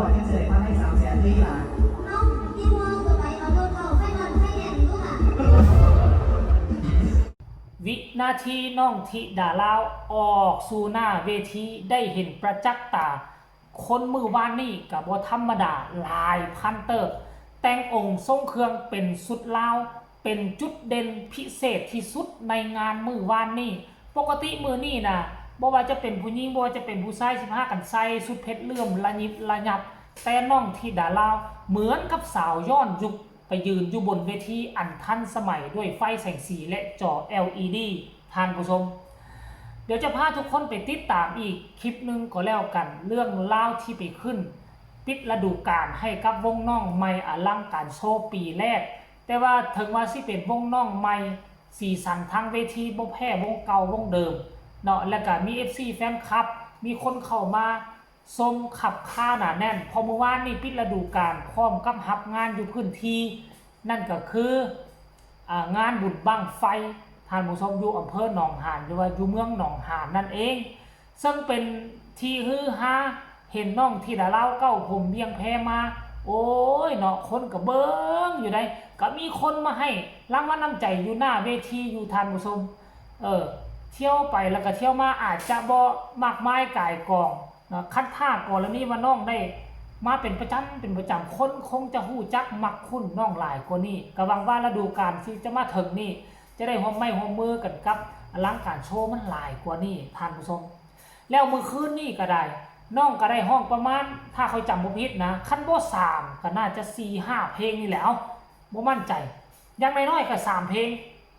อดยังเฉยพันให้300,000ที่ล่ะน้องพี่มัวก็ไปเอารถเข้าไฟนอนไฟแดงดูค่ะวินาทีน้องธิดาลาวออกสู่หน้าเวทีได้เห็นประจักษ์ตาคนมือวานนี่กับบ่ธรรมดาหลายพันเติบแต่งองค์ทรงเครื่องเป็นสุดลาวเป็นจุดเด่นพิเศษที่สุดในงานมือวานนี่ปกติมือนี่นะบ่ว่าจะเป็นผู้หญิงบ่ว่าจะเป็นผู้ชาย15กันใส่สุดเพชรเลื่อมระยิบระยับแต่น้องธิดาลาวเหมือนกับสาวย้อนยุคไปยืนอยู่บนเวทีอันทันสมัยด้วยไฟแสงสีและจอ LED ท่านผู้ชมเดี๋ยวจะพาทุกคนไปติดตามอีกคลิปนึงก็แล้วกันเรื่องเล่าที่ไปขึ้นปิดฤดูกาลให้กับวงน้องใหม่อลังการโชว์ปีแรกแต่ว่าถึงว่าสิเป็นวงน้องใหม่สีสันทางเวทีบ่แพ้วงเก่าวงเดิมเนาะแล้วก็มี FC แฟนคลับมีคนเข้ามาชมขับค่าหนาแน่นพอเมื่อวานนี้ปิดฤดูกาลพร้อมกับรับงานอยู่พื้นที่นั่นก็คืองานบุญบั้งไฟท่านผู้ชมอยู่อำเภอหนองหานหรือว่าอยู่เมืองหนองหานนั่นเองซึ่งเป็นที่ฮือฮาเห็นน้องธิดาลาวเก้าผมเบียงแพมาโอ้ยเนาะคนก็เบิ้งอยู่ได้ก็มีคนมาให้รางวัลน้ำใจอยู่หน้าเวทีอยู่ท่านผู้ชมเที่ยวไปแล้วก็เที่ยวมาอาจจะบ่มากมายก่ายกองคัดท่าก่อนแล้วนี่ว่าน้องได้มาเป็นประจำคนคงจะหู้จักมักคุ้นน้องหลายกว่านี้ก็หวังว่าฤดูกาลที่จะมาถึงนี่จะได้หอมไม้หอมมือกันกับอลังการโชว์มันหลายกว่านี้ท่านผู้ชมแล้วมื้อคืนนี่ก็ได้น้องก็ได้ห้องประมาณถ้าเขาจำบ่ผิดนะคันบ่3ก็น่าจะ 4-5 เพลงนี่แหละบ่มั่นใจอย่างน้อยๆก็3เพลง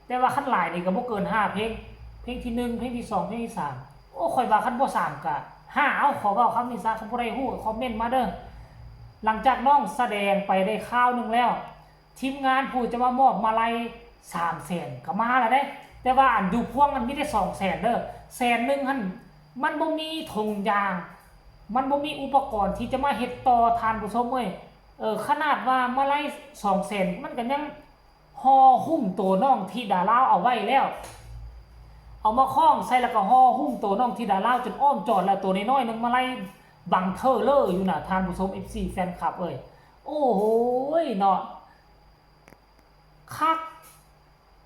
แต่ว่าคันหลายนี่ก็บ่เกิน5เพลงเพลงที่1เพลงที่2เพลงที่3โอ้ข่อยว่าคันบ่3ก็5เอาขอเว้าคำนี้ซะคันบ่ได้ฮู้คอมเมนต์มาเด้อหลังจากน้องแสดงไปได้คราวนึงแล้วทีมงานผู้จะมามอบมาลัย300,000ก็มาแล้วเด้แต่ว่าอันอยู่พวงมันมีได้200,000เด้อ100,000หั่นมันบ่มีถุงยางมันบ่มีอุปกรณ์ที่จะมาเฮ็ดต่อทานผู้ชมเว้ยขนาดว่ามาลัย200,000มันก็ยังห่อหุ้มตัวน้องธิดาลาวเอาไว้แล้วเอามาคล้องใส่แล้วก็ห่อหุ้มตัวน้องธิดาลาวจนอ้อมจอดแล้วตัวน้อยๆนึงมาลัยบังเทอร์เลอร์อยู่น่ะทานผู้ชม FC แฟนคลับเอ้ยโอ้โหเนาะคัก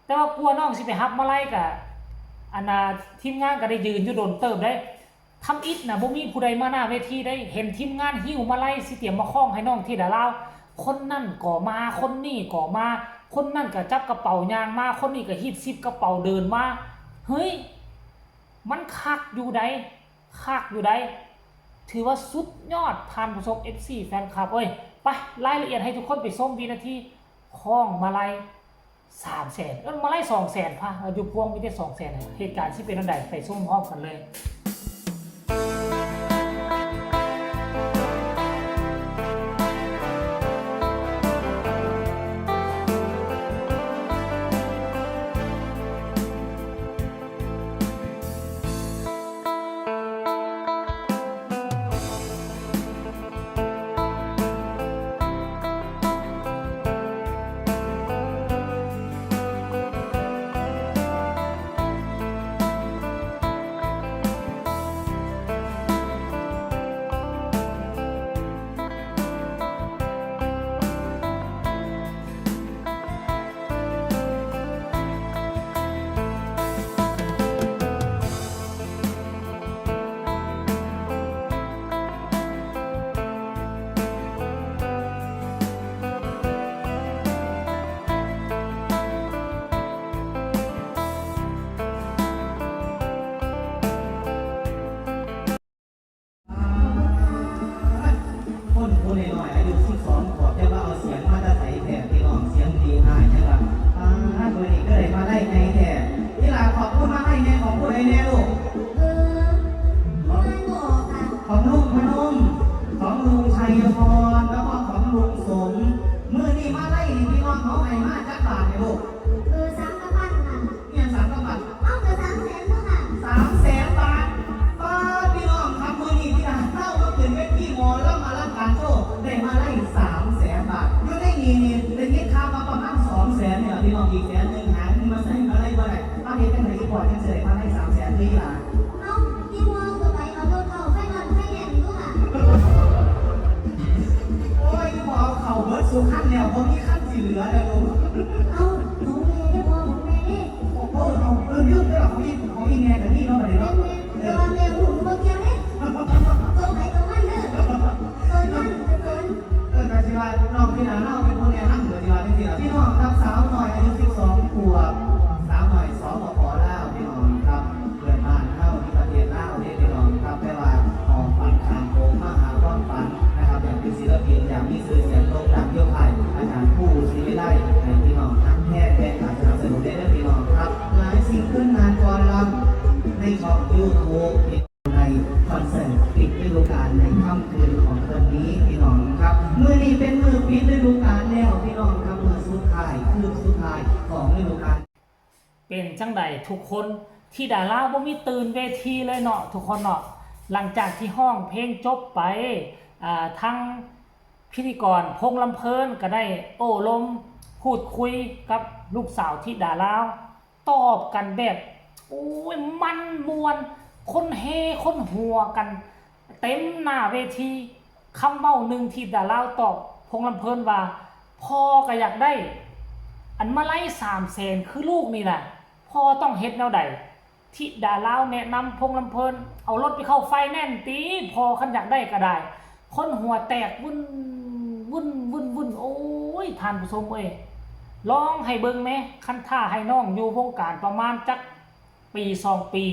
แต่ว่ากลัวน้องสิไปรับมาลัยกะอันน่ะทีมงานก็ได้ยืนอยู่โดนเติบได้ทำอิฐนะบ่มีผู้ใดมาหน้าเวทีได้เห็นทีมงานหิ้วมาไล่สิเตรียมมาคล้องให้น้องธิดาลาวคนนั่นก็มาคนนี่ก็มาคนนั่นก็จับกระเป๋ายางมาคนนี้ก็หิบซิบกระเป๋าเดินมาเฮ้ยมันคักอยู่ใดถือว่าสุดยอดท่านผู้ชม FC แฟนคลับเอ้ยไปรายละเอียดให้ทุกคนไปชมวินาทีคล้องมาไล่300,000มาไล่200,000ป่ะอยู่พวงมีแต่200,000เหตุการณ์สิเป็นอันใดไปชมพร้อมกันเลยคนหน่อยอายุ12 ขวบจะว่าเอาเสียงมาจะใส่แผ่ที่น้องเสียงดีหายจังล่ะตัวนี้ก็เลยมาไล่ไงแท้นี่ล่ะขอบคุณมาให้แน่ขอบคุณให้แน่ลูกไม่บอกค่ะของลุงพนมของลุงชัยพรแล้วก็ของลุงสมมือนี่มาไล่พี่น้องเขาให้มาจักบาทให้ลูก3 กระปั้นค่ะเนี่ย3 กระบาทเอาแต่300,000ก็ค่ะ300,000 บาทพี่น้องครับมือนี่ที่ร้านเล่าก็เป็นเวทีหมอแล้วมารับการโชว์ได้มาไล่300,000 บาทอยู่ได้นี่ได้ยินข่าวมาประมาณ200,000เนี่ยพี่น้องอีก100,000หามาใส่มาไล่บ่ได้เอาเฮ็ดจังได๋อีกบ่จังสิได้มาไล่300,000ที่ล่ะน้องพี่มัวก็ไปเอารถเข้าไฟนอนไฟแดงดูค่ะ สู่ขั้นแล้วพอมีขั้นสีเหลือแล้วลูก เอาของแม่ได้พอของแม่ได้ โอ้โหเอายืดได้หรอของอีแม่กับนี่เนาะอะไร แม่ เนาะ แม่แต่ว่าแม่หูบ่เกี่ยวเด้ตัวไหนตัวมันเด้อตัวนั้นตัว กาจิวาน้องพี่นาเล่าเป็นคนแนะนำเกิดจิวาจริงๆพี่น้องครับสาวหน่อยอายุ12 ขวบสาวหน่อยสปป.ลาวพี่น้องครับเกิดบ้านเข้าที่ประเทศลาวเนี่ยพี่น้องครับแปลว่าออกฝันทางโค้งมาหาความฝันนะครับอย่างเป็นศิลปินอย่างมีชื่อเสียงโด่งดังเยี่ยมไทยอาจารย์ผู้ศิริไลในพี่น้องทั้งแพทย์และการสนับสนุนได้ด้วยพี่น้องครับหลายสิ่งขึ้นงานกรลำในช่องยูทูบในคอนเสิร์ตปิดฤดูกาลในค่ำคืนของคืนนี้พี่น้องครับมื้อนี้เป็นมื้อปิดฤดูกาลแล้วพี่น้องครับมื้อสุดท้ายคืนสุดท้ายของฤดูกาล เป็นจังใดทุกคนที่ดาราบ่มีตื่นเวทีเลยเนาะทุกคนเนาะหลังจากที่ห้องเพลงจบไปทั้งพิธีกรพงษ์ลำเพลินก็ได้โอ้ลมพูดคุยกับลูกสาวที่ดาราตอบกันแบบโอ้ยมันมวนคนเฮคนหัวกันเต็มหน้าเวทีคำเว้าหนึ่งที่ดาราตอบพงษ์ลำเพลินว่าพ่อก็อยากได้อันมาไล่300,000คือลูกนี่แหละพ่อต้องเฮ็ดแนวใดที่ดาราแนะนำพงษ์ลำเพลินเอารถไปเข้าไฟแน่นตีพอคันอยากได้ก็ได้คนหัวแตกวุ่นโอ้ยท่านผู้ชมเอ้ยลองให้เบิ่งแม่คันท่าให้น้องอยู่วงการประมาณจักปี2 ปี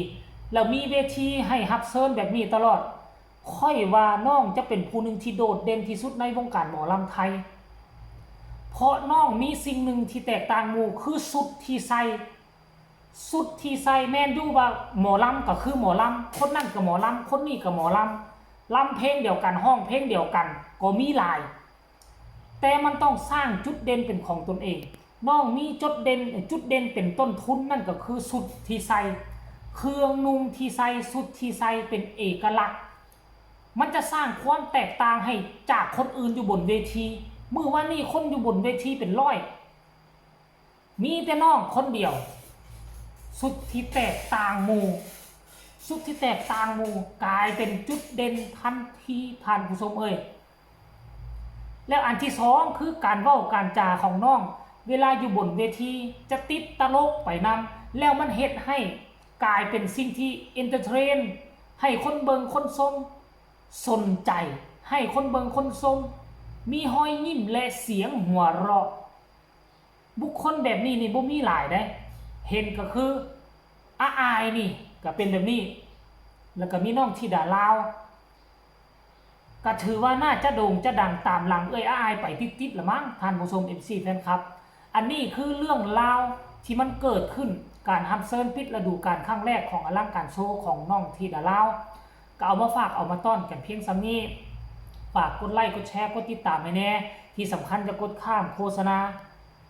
แล้วมีเวทีให้ฮับเซิร์นแบบนี้ตลอดค่อยว่าน้องจะเป็นผู้หนึ่งที่โดดเด่นที่สุดในวงการหมอลำไทยเพราะน้องมีสิ่งหนึ่งที่แตกต่างหมู่คือสุดที่ใส่แม่นอยู่ว่าหมอลำก็คือหมอลำคนนั่นก็หมอลำคนนี้ก็หมอลำลำเพลงเดียวกันห้องเพลงเดียวกันก็มีหลายแต่มันต้องสร้างจุดเด่นเป็นของตนเองน้องมีจุดเด่นเป็นต้นทุนนั่นก็คือสุดที่ใส่เครื่องนุ่งที่ใส่สุดที่ใส่เป็นเอกลักษณ์มันจะสร้างความแตกต่างให้จากคนอื่นอยู่บนเวทีเมื่อว่านี่คนอยู่บนเวทีเป็นร้อยมีแต่น้องคนเดียวสุดที่แตกต่างหมู่กลายเป็นจุดเด่นทันทีท่านผู้ชมเอ่ยแล้วอันที่สองคือการเว้าการจาของน้องเวลาอยู่บนเวทีจะติดตลกไปนำแล้วมันเฮ็ดให้กลายเป็นสิ่งที่เอนเตอร์เทนให้คนเบิงคนชมสนใจให้คนเบิงคนชมมีหอยยิ้มและเสียงหัวเราะบุคคลแบบนี้นี่บ่มีหลายได้เห็นก็คืออายนี่ก็เป็นแบบนี้แล้วก็มีน้องธิดาลาวก็ถือว่าน่าจะโด่งจะดังตามหลังอายไปติดๆละมั้งท่านผู้ชม FC แฟนครับอันนี้คือเรื่องราวที่มันเกิดขึ้นการฮับเซิร์นปิดฤดูกาลครั้งแรกของอลังการโชว์ของน้องธิดาลาวก็เอามาฝากเอามาต้อนกันเพียงซ้ำนี้ฝากกดไลค์กดแชร์กดติดตามให้แน่ที่สำคัญจะกดข้ามโฆษณา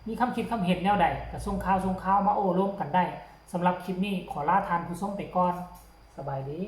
มีคำคิดคำเห็นแนวใดก็ส่งข่าวมาโอ้ร่วมกันได้สำหรับคลิปนี้ขอลาทานผู้ชมไปก่อนสบายดี